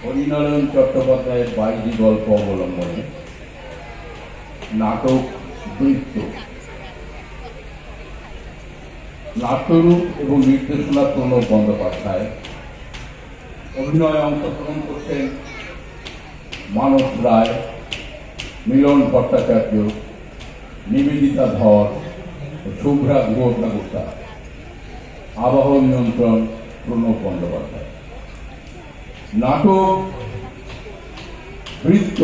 হরিনারায়ণ চট্টোপাধ্যায়ের বাইজি গল্প অবলম্বনে নাটক বৃত্ত। নাট্যরূপ এবং নির্দেশনা প্রণব বন্দ্যোপাধ্যায়। অভিনয়ে অংশগ্রহণ করছেন মানস রায়, মিলন ভট্টাচার্য, নিবেদিতা ধর ও শুভ্রা গুহঠাকুরতা। আবহ নিয়ন্ত্রণ প্রণব বন্দ্যোপাধ্যায়। নাটক বৃত্ত।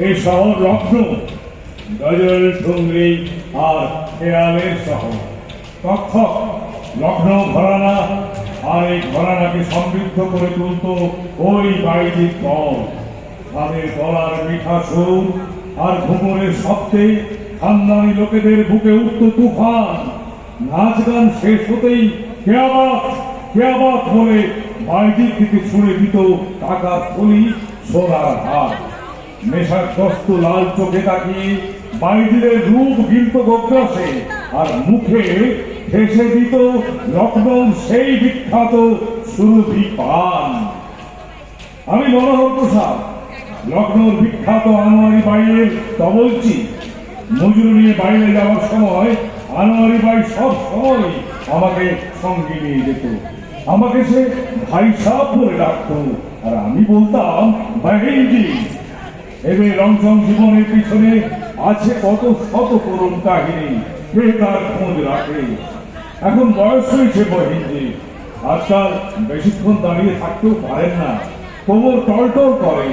এই শহর লখনৌ, গজল, ঠুংরি আর খেয়ালের শহর। কক্ষক লখনৌ ঘরানা, আর এই ঘরানাকে সমৃদ্ধ করে তুলত ওই বাইজির কল। তাদের গলার মিঠা সুর আর ঘুমরের শব্দে খানদানি লোকেদের বুকে উঠত তুফান। নাচ গান শেষ হতেই কেয়ামত কেয়ামত বলে বাইজির দিকে ছুড়ে দিত টাকার থলি, সোনার হার। নেশাগ্রস্ত লাল চোখে তাকিয়ে বাইজিদের রূপ গিলত গোগ্রাসে, আর মুখে ঠেসে দিত লখনৌর সেই বিখ্যাত সুরভি পান। আমি মনোহর প্রসাদ, লখনৌর বিখ্যাত আনোয়ারি বাইয়ের তবলচি। মজুরি নিয়ে বাইরে যাওয়ার সময় আনোয়ারি বাই সব সময় আমাকে সঙ্গে নিয়ে যেত। আমাকে সে ভাই সাহেব বলে ডাকত, আর আমি বলতাম বাহিনী। এদের রংচং জীবনের পিছনে আছে কত শত করুণ কাহিনী, কে তার খোঁজ রাখে। এখন বয়স হয়েছে বহিনজি, আজকাল বেশিক্ষণ দাঁড়িয়ে থাকতেও পারেন না, কোমর টলটল করে।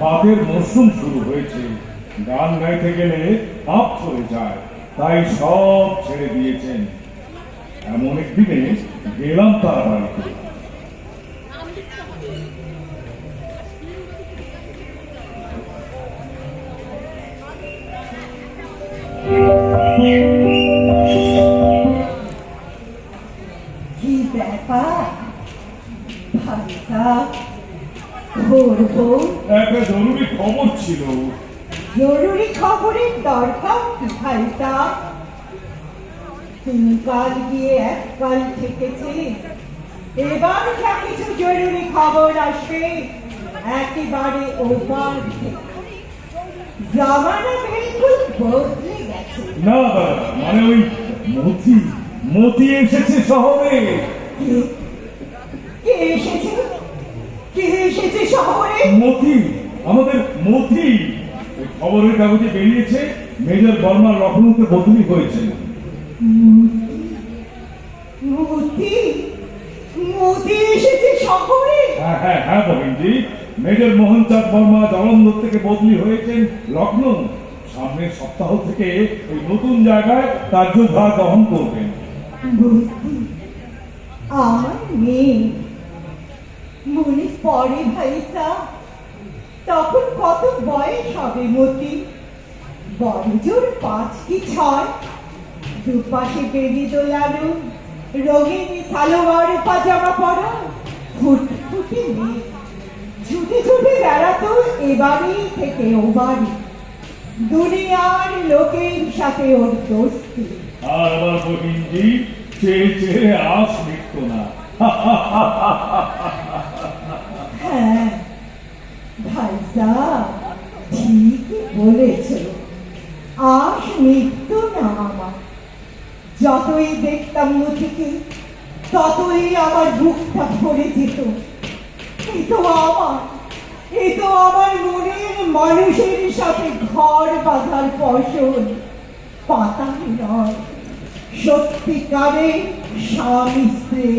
বাতের মরশুম শুরু হয়েছে, গান গাইতে গেলে হাঁপ চলে যায়, তাই সব ছেড়ে দিয়েছেন। এমন একদিনে গেলাম তার বাড়িতে। কি ব্যাপার ভাইসা? একটা জরুরি খবর ছিল। জরুরি খবরের দরকার কি ভাইসা? তুমি কাল গিয়ে এককাল থেকেছে, এবার যা কিছু জরুরি খবর আসবে একেবারে ওপার থেকে। জামানা বিলকুল বদলে গেছে। না মানে ওই মতি মতি এসেছে শহরে। কে এসেছে? কে এসেছে শহরে? মতি, আমাদের মতি। খবরের কাগজে বেরিয়েছে মেজর বর্মা লখনৌতে বদলি হয়েছে। মতি মতি এসেছে শহরে? হ্যাঁ হ্যাঁ হ্যাঁ বহিনজি, মেজর মোহনচাঁদ বর্মা জলন্ধর থেকে বদলি হয়েছেন লখনৌ। সামনের সপ্তাহ থেকে ওই নতুন জায়গায় কার্যভার গ্রহণ করবেন। আমার মেয়ে মনে পড়ে ভাইসা, তখন কত বয়স হবে মতি? বড় জোর 5 কি 6। দুপাশে বেরি দোলানো, রঙিন সালোয়ার পাজামা পরা, ফুটফুটে মেয়ে ছুটে ছুটে বেড়াতো এবারই থেকে ও বাড়ি। দুনিয়ার লোকের সাথে ওর দোস্তি। আর আমার বহিনজি চেয়ে চেয়ে আস মিটত না। হ্যাঁ ভাইসা, ঠিকই বলেছ, আশ মিটত না আমার। যতই দেখতাম মতিকে, ততই আমার বুকটা ভরে যেত। এ তো আমার মনের মানুষের সাথে ঘর বাঁধার ফসল, পাতাই নয়, সত্যিকারে স্বামী স্ত্রী।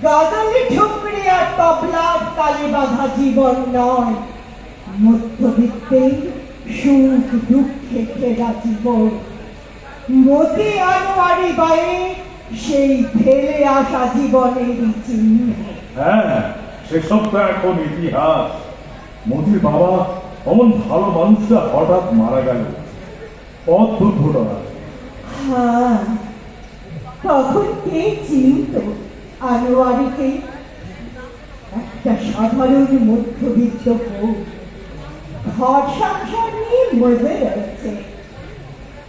গাদলে ঠুকরে আর তবলার তালে বাঁধা জীবন নয়, মধ্যবিত্তের সুখ দুঃখে ঘেরা জীবন। মতি আনোয়ারি বায়ে সেই ফেলে আসা জীবনের চিহ্ন। হ্যাঁ, সেসব তো এখন ইতিহাস। মতির বাবা অমন ভালো মানুষটা হঠাৎ মারা গেল পথ দুর্ঘটনা। হ্যাঁ, তখন কে চিনত আনোয়ারিকে? একটা সাধারণ মধ্যবিত্ত বউ, ঘর সংসার নিয়ে মজে রয়েছে।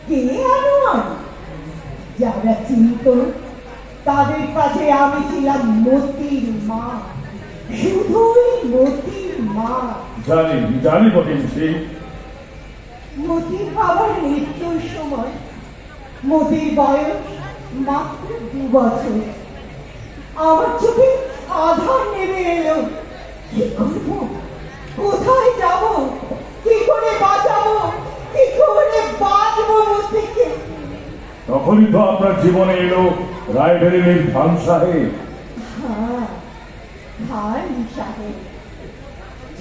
কে আনোয়ার? যারা চিনত তাদের কাছে আমি ছিলাম মতির মা, শুধুই মতির মা। জানি জানি বটে সেই মতির বাবার মৃত্যুর সময় মতির বয়স মাত্র 2 বছর। আমার চোখে আধার নেমে এলো। কি করব, কোথায় যাব, কি করে বাঁচাবো, কি করে বাঁচবো মতিকে? তখনই তো আপনার জীবনে এলো রায়বেরেলির খান সাহেব। হ্যাঁ, খান সাহেব।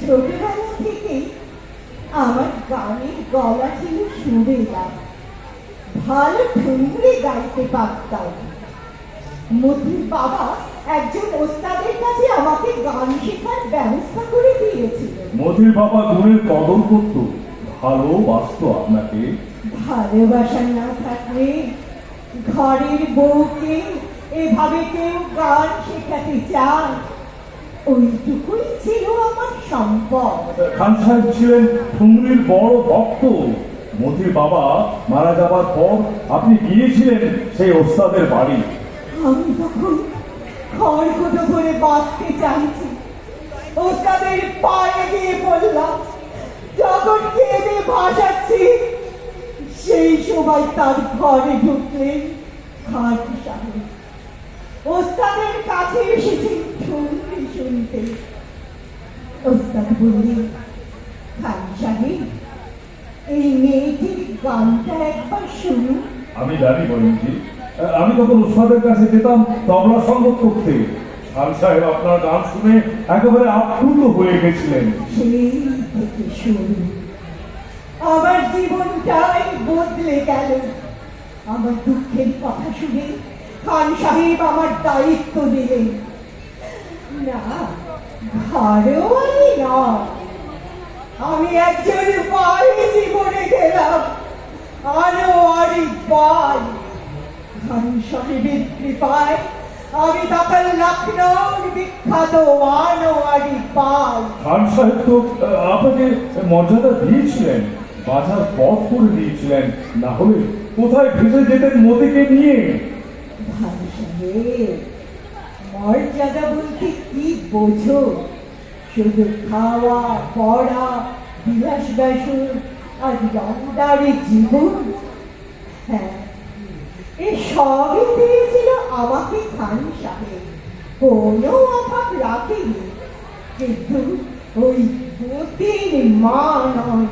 ছোটবেলা থেকেই আমার গানের গলা ছিল সুরেলা, ভালো ঠুংরি গাইতে পারতাম। মতির বাবা একজন ওস্তাদের কাছে আমাকে গান শেখার ব্যবস্থা করে দিয়েছিল। মতির বাবা গুণের কদর করত, ভালোবাসতো আপনাকে। ভালোবাসা না থাকলে ঘরের বউকে এভাবে কেউ গান শেখাতে চায়? ওইটুকুই ছিল আমার সম্পদ। খান সাহেব ছিলেন ঠুংরির বড় ভক্ত। মতির বাবা মারা যাবার পর আপনি গিয়েছিলেন সেই ওস্তাদের বাড়ি। আমি তখন খড়কুটো করে বাঁচতে চাইছি, ওস্তাদের পায়ে গিয়ে পড়লাম। যখন কেঁদে ভাসাচ্ছি, সেই সময় তার ঘরে ঢুকলেন খান সাহেব। ওস্তাদের কাছে এসেছি ঠুংরি শুনতে। ওস্তাদ বললেন, খান সাহেব, এই মেয়েটির গানটা একবার শুনুন। আমি জানি বলেনজি, আমি তখন ওস্তাদের কাছে যেতাম তবলা সঙ্গত করতে। খান সাহেব আপনার গান শুনে একেবারে আপ্লুত হয়ে গেছিলেন। সেই থেকে শুরু আমার জীবনটাই বদলে গেল। আমার দুঃখের কথা শুনে খান সাহেব আমার দায়িত্ব দিলেন। না, ঘরেওয়ালি নয়, আমি একজন বাই জীবনে গেলাম, আনোয়ারি বাই। খান সাহেবের কৃপায় আমি তখন লখনৌর বিখ্যাত আনোয়ারি বাই। খান সাহেব তো আপনাকে মর্যাদা দিয়েছিলেন, বাজার পথ করে দিয়েছিলেন, না হলে কোথায় ভেসে যেতেন মতিকে নিয়ে? খান সাহেব, মর্যাদা বলতে কি বোঝো? শুধু খাওয়া পড়া, বিলাস বাসন আর রংদারি জীবন? হ্যাঁ, এই সবই দিয়েছিল আমাকে খান সাহেব, কোনো অভাব রাখেনি। কিন্তু ওই মতির মা নয়,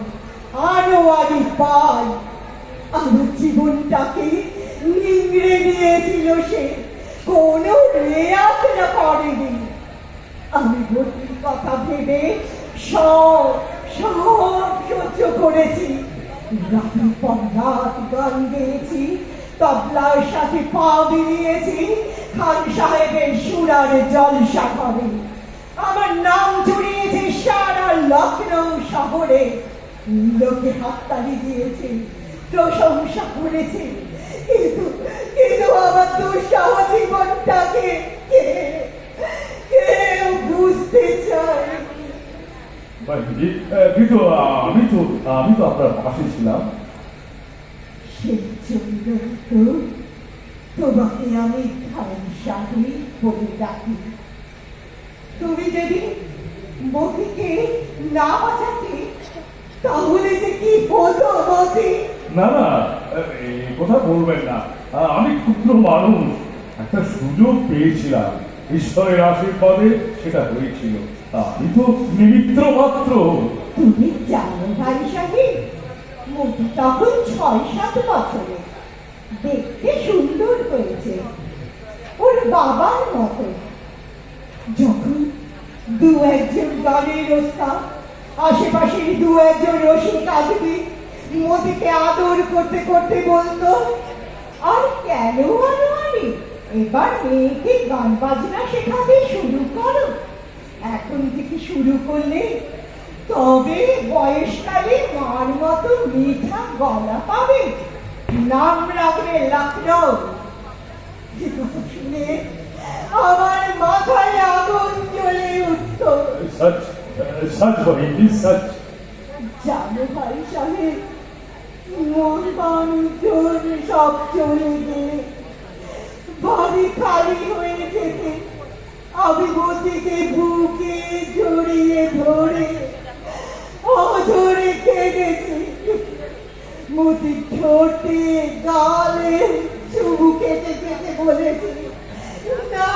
আনোয়ারি বাই। আমার জীবনটাকে নিংড়ে নিয়েছিল সে, কোনো রেয়াজরা করেনি। আমি মতির কথা ভেবে সব সব সহ্য করেছি। রাতের পর রাত গান গেয়েছি, তবলার সাথে পা মিলিয়েছি খান সাহেবের সুরার জলসা করে। আমার নাম জড়িয়েছে সারা লখনৌ শহরে। লোকে হাততালি দিয়েছে, প্রশংসা করেছে, কিন্তু কিন্তু আমার দুঃসহ জীবনটাকে কেউ বুঝতে চায়। কিন্তু আমি তো আপনার পাশে ছিলাম। সেই জন্য তো তোমাকে আমি খান সাহেব বলে ডাকি। তুমি যদি মতিকে না বাঁচাতে, তাহলে যে কি হতো মতি? না না, এই কথা বলবেন না। আমি ক্ষুদ্র মানুষ, একটা সুযোগ পেয়েছিলাম, ঈশ্বরের আশীর্বাদে সেটা হয়েছিল। আমি তো নিমিত্র মাত্র। তুমি জানো ভাই সাহেব, মতি তখন 6-7 বছরে, দেখতে সুন্দর হয়েছে, ওর বাবার মতো। যখন 2-1 গানের ওস্তাদ, আশেপাশের 2-1 রসিক আদমি মতিকে আদর করতে করতে বলতো, আর কেন আনোয়ারি, এবার মেয়েকে গান বাজনা শেখাতে শুরু করো। এখন থেকে শুরু করলে তবে বয়সকালে মার মতো মিঠা গলা পাবে। নাম রাখবে লখনৌ। শুনে আমার মাথায় আগুন জ্বলে উঠত। सच सच बहिनी सच। জানো ভাই সাহেব, মোর মানুষজন সব চলে গেলে বাড়ি খালি হয়ে যেতে আমি মতিকে বুকে জড়িয়ে ধরে অধরে কেঁদেছি। মতি ঠোঁটে গালে চুমু কেটে কেটে বলেছি, না,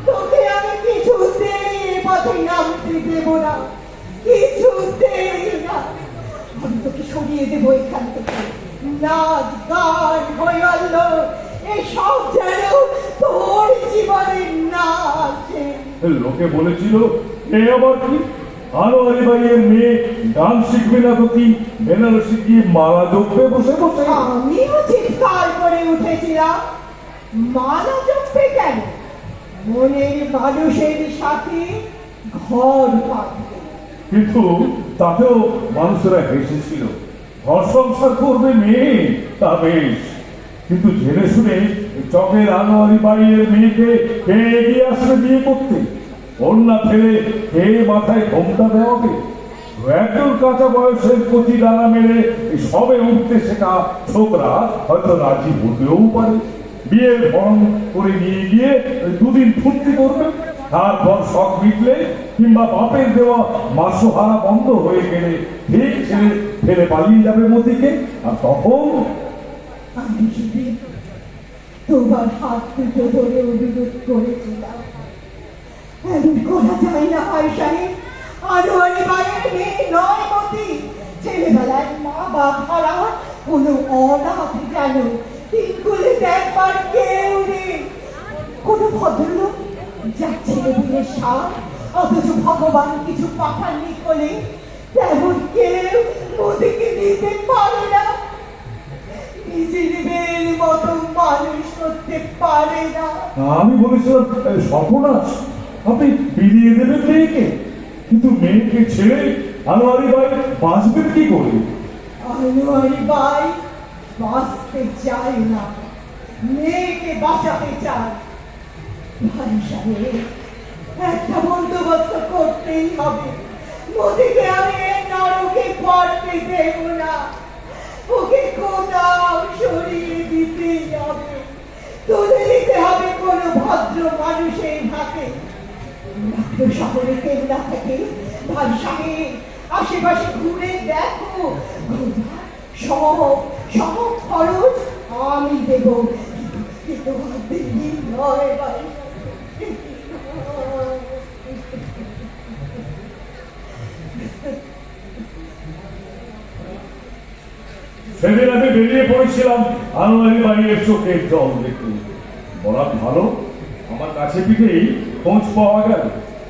তোকে আমি কিছুতেই এ পথে নামতে দেব না, কিছুতেই না। আমি তোকে সরিয়ে দেবো এখান থেকে। নাচ গান হইয়াল এসব যেন তোর জীবনের না আছে। লোকে বলেছিল এ আবার কি আনোয়ারি ভাইয়ের মেয়ে গান শিখবে না তো কি বেনারসি গিয়ে মালা জপবে বসে বসে? আমিও চিৎকার করে উঠেছিলাম, মালা জপবে কেন? মনের মানুষের সাথে ঘর বাঁধবে। কিন্তু তাতেও মানুষেরা হেসেছিল। ঘর সংসার করবে মেয়ে, তা বেশ, কিন্তু জেনে শুনে চকের আনোয়ারি বাইয়ের মেয়েকে কে এগিয়ে আসবে বিয়ে করতে? কন্যা ফেলে কে মাথায় ঘোমটা দেওয়াবে? একজন কাঁচা বয়সের কচি ডানা মেলে সবে উঠতে শেখা ছোকরা হয়তো রাজি হতেও পারে। বিয়ের ফর্ম করে নিয়ে গিয়ে দুদিন ফুর্তি করবে, তারপর শখ মিটলে কিংবা বাপের দেওয়া মাসোহারা বন্ধ হয়ে গেলে ঠিক ছেড়ে ফেলে পালিয়ে যাবে মতিকে। আর তখন আমি সেদিন তোমার হাত দুটো ধরে অনুরোধ করেছিলাম, এমন করা যায় না ভাই সাহেব। আনোয়ারি বাইয়ের মেয়ে নয় মতি। ছেলেবেলায় মা বাপ হারা কোনো অনাথ যেন তিনকুলে দেখবার কেউ নেই। কোনো ভদ্রলোক যার ছেলে মেয়ের সাথ, অথচ ভগবান কিছু পাঠাননি বলে তেমন কেউ মতিকে দিতে পারে না। নিজের মেয়ের মতো মানুষ করতে পারে না। আমি বলেছিলাম সর্বনাশ, আপনি ফিরিয়ে দেবেন মেয়েকে, কিন্তু মেয়েকে ছেড়ে আনোয়ারি ভাই বাঁচবেন কি করে? আনোয়ারি বাই বাঁচতে চায় না, মেয়েকে বাঁচাতে চায়। ভাই সাহেব, একটা বন্দোবস্ত করতেই হবে। মোদিকে আমি এই নরকে পড়তে দেব না। ওকে কোথাও সরিয়ে দিতেই হবে, তুলে দিতে হবে কোনো ভদ্র মানুষের হাতে। মাত্র শহরে কেল্লা থেকে ভাই সাহেব আশেপাশে ঘুরে দেখো, সব সব খরচ আমি দেব, কিন্তু দিল্লি নয় ভাই। সেদিন আমি বেরিয়ে পড়েছিলাম আনোয়ারি ভাইয়ের চোখের জল দেখতে। বলা ভালো, আমার কাছে পিঠেই খোঁজ পাওয়া গেল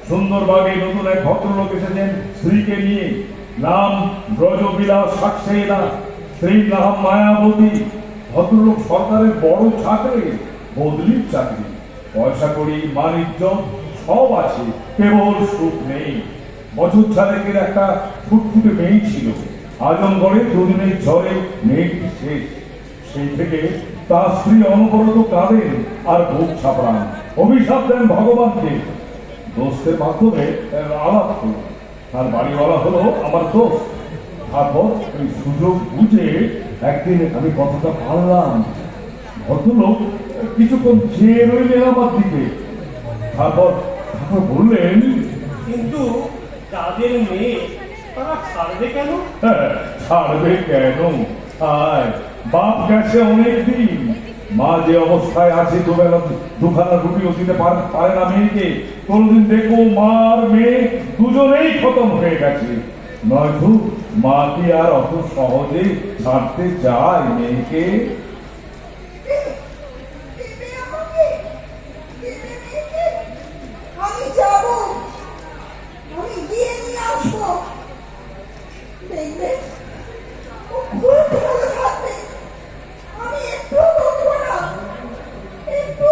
সুন্দরবাগে নতুন এক ভদ্রলোক এসেছেন স্ত্রীকে নিয়ে। নাম ব্রজবিলাস সাক্সেনা, স্ত্রীর নাম মায়াবতী। ভদ্রলোক সরকারের বড় চাকরি, বদলির চাকরি, পয়সা করি বাণিজ্য সব আছে, কেবল সুখ নেই। বছর ছাড়েকের একটা ফুটফুটে মেয়ে ছিল। আজমগড়ে দুদিনের ঝড়ে মেয়েটি শেষ। সেই থেকে তার স্ত্রী অনবরত কাঁদেন আর বুক ছাপড়ান, অভিশাপ দেন ভগবানকে। দোস্তের মাধ্যমে আলাপ হল, তার বাড়িওয়ালা হলো আমার দোস্ত। তারপর ওই সুযোগ বুঝে একদিন আমি কথাটা পারলাম। ভদ্রলোক কিছুক্ষণ চেয়ে রইলেন আমার দিকে, তারপর তারপর বললেন, কিন্তু তাদের মেয়ে তারা ছাড়বে কেন? ছাড়বে কেন? আয়, বাপ গেছে অনেকদিন, মা যে অবস্থায় আছে দুবেলা দুখানা রুটিও দিতে পারে না মেয়েকে। কোনদিন দেখো মার মেয়ে দুজনেই খতম হয়ে গেছে। নয়তো মা কি আর অত সহজে ছাড়তে চায় মেয়েকে? আমি যাব, আমি গিয়ে নিয়ে আসবো। দেখবে ও খুব ভালো থাকবে। আমি একটু বলবো না, একটু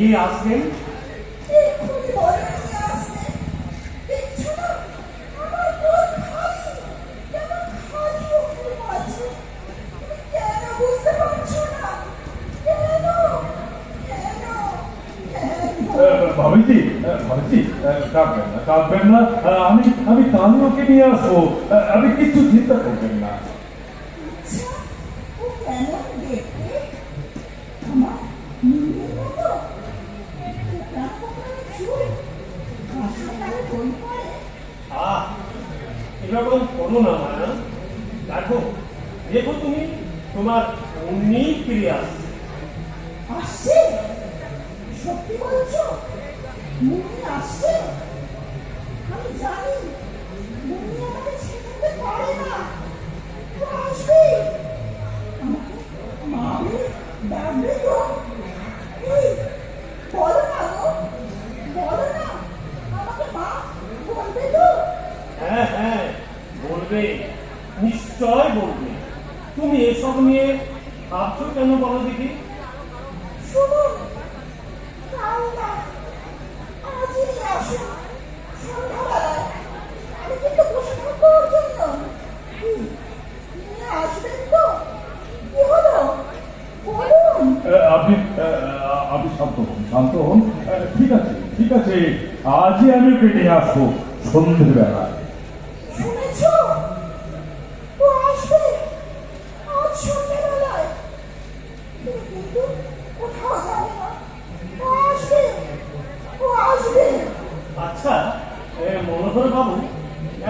এগিয়ে আসবেন। এক্ষুনি বলে নিয়ে আসতে। দেখছো না? আমার কোল খালি। কেমন খালি ওখানে আছে। তুমি কেন বুঝতে পারছো না? কেন? কেন? ভাবিজি, ভাবিজি, কাঁদবেন না। আমি কালই ওকে নিয়ে আসবো। আমি কিছু চিন্তা করবেন না। আচ্ছা, ও কেমন দেখতে? আমার মেয়ের মতো? কোঁকড়া কোঁকড়া চুল, হাসপাতালে বই পড়ে। আহ, এরকম করো না মায়া। দেখো, দেখো তুমি তোমার অমনি ফিরে আসছে। আসছে? সত্যি বলছো? মুনি আসছে? আমি জানি মুনি আমাকে ছেড়ে পারে না। ও আসবে। আমাকে মারবে, ডাকবে তো। এই, বলো না গো, বলো না। আমাকে মা বলবে তো? হ্যাঁ হ্যাঁ, বলবে, নিশ্চয় বলবে। তুমি এসব নিয়ে ভাবছো কেন বলো দেখি? শুনুন, কাল না, আজই আসুন, সন্ধ্যাবেলায়। আমি কিন্তু বসে থাকবো ওর জন্য। কি, নিয়ে আসবেন তো? কি হলো? বলুন। আপনি শান্ত হন, শান্ত হন। ঠিক আছে, ঠিক আছে, আজই আমি ওকে নিয়ে আসবো সন্ধ্যেবেলা। শুনেছো? ও আসবে আজ সন্ধ্যাবেলায়। তুমি কিন্তু কোথাও যাবে না। ও আসবে, ও আসবে। আচ্ছা, মনোহর বাবু,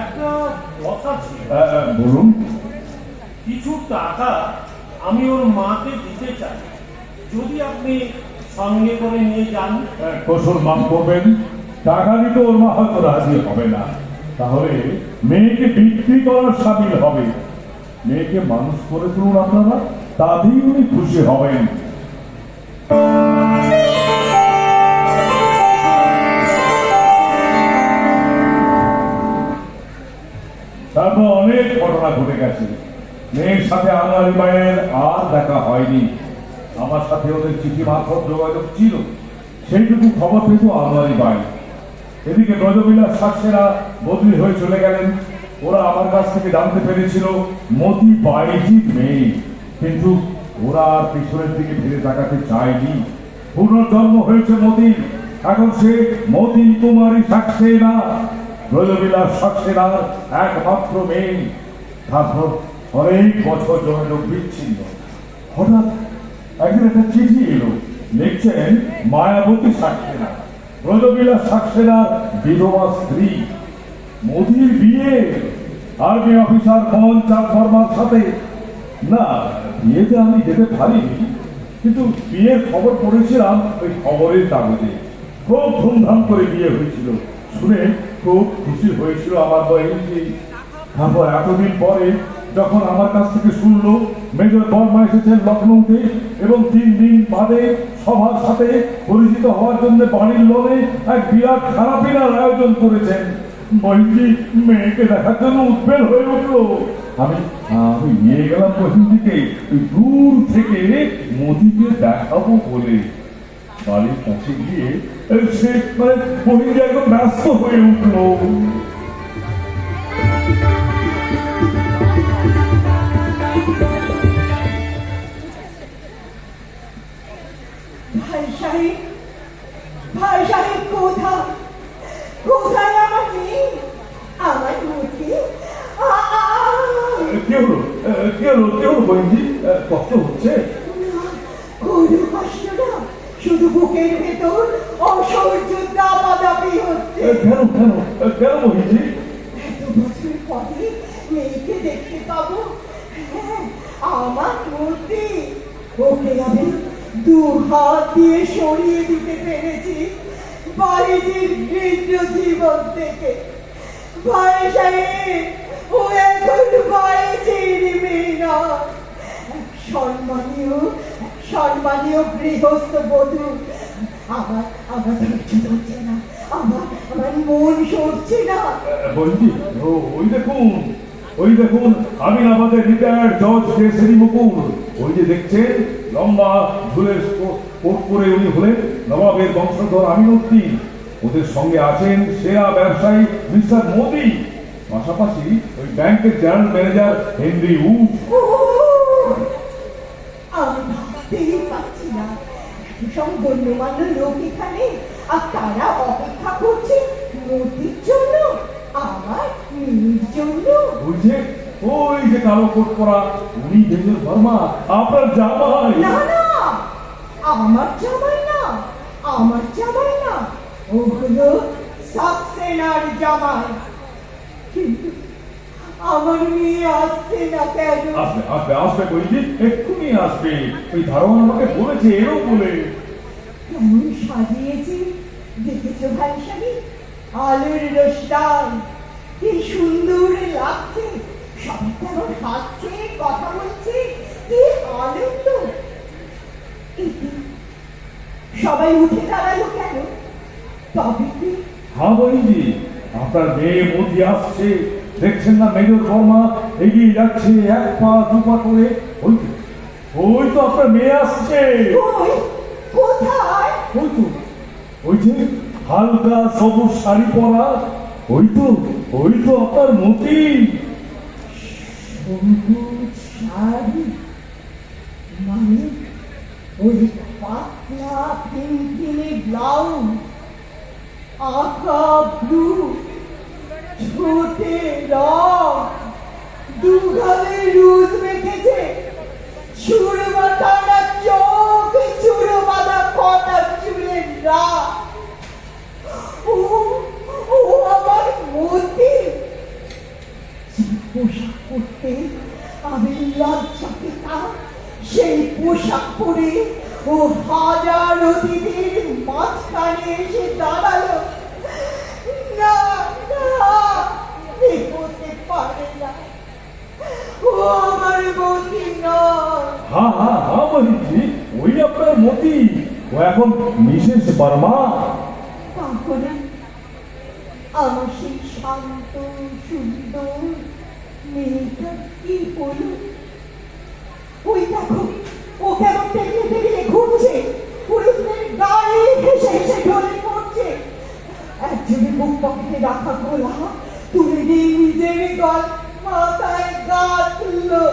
একটা কথা ছিল। বলুন। কিছু টাকা আমি ওর মাকে দিতে চাই, যদি আপনি সঙ্গে করে নিয়ে যান। কসুর মাফ করবেন, টাকা দিতে ওর মা হয়তো রাজি হবে না। তাহলে মেয়েকে বিক্রি করার সামিল হবে। মেয়েকে মানুষ করে তুলুন আপনারা, তাতেই উনি খুশি হবেন। তারপর অনেক ঘটনা ঘটে গেছে। মেয়ের সাথে আমার মায়ের আর দেখা হয়নি। আমার সাথে ওদের চিঠি মারফত যোগাযোগ ছিল, সেইটুকু খবর পেত আনোয়ারি বাই। এদিকে ব্রজবিলাস সাক্ষীরা বদলি হয়ে চলে গেলেন। ওরা আমার কাছ থেকে জানতে পেরেছিল মতি বাইজির মেয়ে, কিন্তু ওরা আর পিছনের দিকে ফিরে তাকাতে চায়নি। পুনর্জন্ম হয়েছে মতির। এখন সে মতি কুমারী সাক্ষীরা, ব্রজবিলাস সাক্ষীরার একমাত্র মেয়ে। তারপর অনেক বছর যোগাযোগ বিচ্ছিন্ন। হঠাৎ একদিন একটা চিঠি এলো, লিখছেন মায়াবতী সাক্ষীরা, ব্রজবিলাস সাক্ষীরার বিধবা স্ত্রী। মোদির বিয়ে আর্মি অফিসার মোহন চাঁদ বর্মার সাথে। না, বিয়েতে আমি যেতে পারিনি, কিন্তু বিয়ের খবর পড়েছিলাম ওই খবরের কাগজে। খুব ধুমধাম করে বিয়ে হয়েছিল, শুনে খুব খুশি হয়েছিল আমার বয়সী। তারপর এতদিন পরে যখন আমার কাছ থেকে শুনলো মেজর বর্মা এসেছেন লখনৌতে এবং 3 দিন বাদে সবার সাথে পরিচিত হওয়ার জন্য বাড়ির লোনে এক বিরাট খারাপিনার আয়োজন করেছেন, বয়সী মেয়েকে দেখার জন্য উদ্বেল হয়ে উঠলো। আমি নিয়ে গেলাম বহিন্দিকে দূর থেকে মোদিকে দেখাবো বলে। বাড়ির কাছে গিয়ে সে বহিন্দি একদম ব্যস্ত হয়ে উঠলো। ভাই সাহেব, ভাই সাহেব, কোথায়, কোথায় আমার মেয়ে, আমার মতি? কি হলো, কি হলো, কি হলো বহিন্দি? কষ্ট হচ্ছে? কোনো কষ্ট না, শুধু বুকের ভেতর অসহ্য দাপাদাপি হচ্ছে। কেন কেন কেন বহিন্দি? এত বছর পরে মেয়েকে দেখতে পাবো। হ্যাঁ, আমার মতি। ওকে আমি 2 হাত দিয়ে সরিয়ে দিতে পেরেছি বাড়িটির গৃহীত জীবন থেকে। ভাই সাহেব, ও এখন বাড়িটির মেয়ে না, এক সম্মানীয় গৃহস্থ বধূ। আমার ধৈর্য ধরছে না, আমার মন সরছে না। বহিন্দি, ওই দেখুন ওই দেখুন আমিনাবাদের রিটায়ার্ড জজ কেসরি মুকুল, ওই যে দেখছেন লম্বা ঝুলের কোট পরে উনি হলেন নবাবের বংশধর আমিনুদ্দিন। ওদের সঙ্গে আছেন সেরা ব্যবসায়ী মিস্টার মোদি, পাশাপাশি ওই ব্যাংকের জেনারেল ম্যানেজার হেনরি উড। ও, আমি ভাবতেই পারছি না সব গণ্যমান্য লোক এখানে, আর তারা অপেক্ষা করছে মোদির জন্য, আমার মেয়ের জন্য। ওই যে কালো কোট পরা উনি মেজর বর্মা, আপনার জামাই। না না, আমার জামাই না, আমার জামাই না, ও হলো সাকসেনার জামাই। কিন্তু আমার মেয়ে আসছে না কেন? আসবে আসবে আসবে বলছি, এক্ষুনি আসবে। ওই ধারণা আমাকে বলেছে, এরও বলে। কেমন সাজিয়েছে দেখেছো ভাই সাহেব, আলোর রোশনাই কি সুন্দর লাগছে, সবাই কেমন হাসছে, কথা বলছে, কি আনন্দ। এতে সবাই উঠে দাঁড়ালো কেন? তবে কি হ্যাঁ বলছি, আপনার মেয়ে মোদি আসছে, দেখছেন না মেজর বর্মা এগিয়ে যাচ্ছে এক পা দু পা করে। ওই তো আপনার মেয়ে আসছে। কই, কোথায়? ওই যে হালকা সবুজ শাড়ি পরা, ওই তো আপনার মতি। সবুজ শাড়ি মানে ওই পাতলা ফিনফিনে ব্লাউজ, আঁকা ব্লু, ছোটে রং, দুগালে রুদ মেখেছে, চুড় বাঁধানা চোখ, চুড়ো বাঁধা কটা চুলের রাত। ও ও আমার মতি। যে পোশাক পরতে আমি লজ্জা পেতাম, সেই পোশাক পরে ও হাজার অতিথির মাঝখানে এসে দাঁড়ালো। না না, এ হতে পারে না, ও আমার মতি নয়। হ্যাঁ বলছি, ওই আপনার মতি, ও এখন মিসেস বর্মা। তাহলে আমার সেই শান্ত সুন্দর মেয়েটা কি হলো? ওই দেখো, ও কেমন টেবিলে টেবিলে ঘুরছে, পুরুষদের গায়ে হেসে হেসে ঢলে পড়ছে। একজনে বুক পকেটে রাখা গোলা তুলে দিয়ে নিজের গল মাথায় গা তুললো।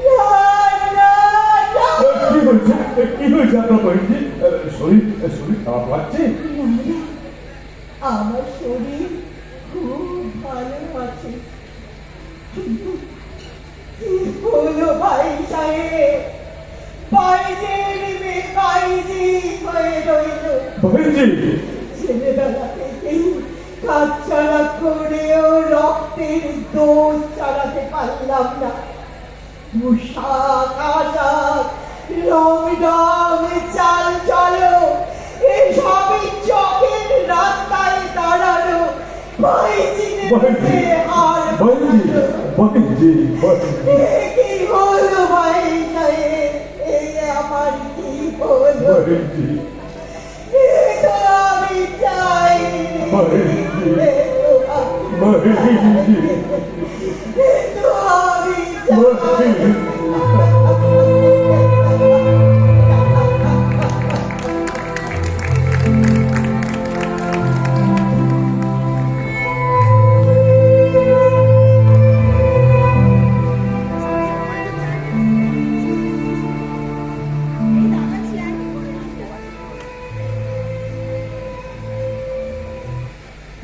না না না, কি হয়েছে আপনার বলছি? শরীর খারাপ লাগছে? আমার শরীর খুব ভালো আছে, কিন্তু কি হলো ভাই সাহেব, বাইরের মেয়ে বাইরে হয়ে রইল। বলছি ছেলেবেলা থেকেই কাজ ছাড়া করেও রক্তের দোষ চালাতে পারলাম না। পোশাক আশাক, রং রং, চাল চলো, এসবই চোখের রাস্তায় দাঁড়ানো। কি হলো ভাই সাহেব, এই আমার কি হলো? আমি চাই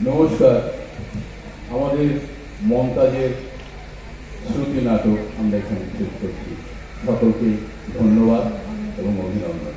নমস্কার। আমাদের মমতাজের শ্রুতি নাটক আমরা এখানে শেষ করছি। সকলকে ধন্যবাদ এবং অভিনন্দন।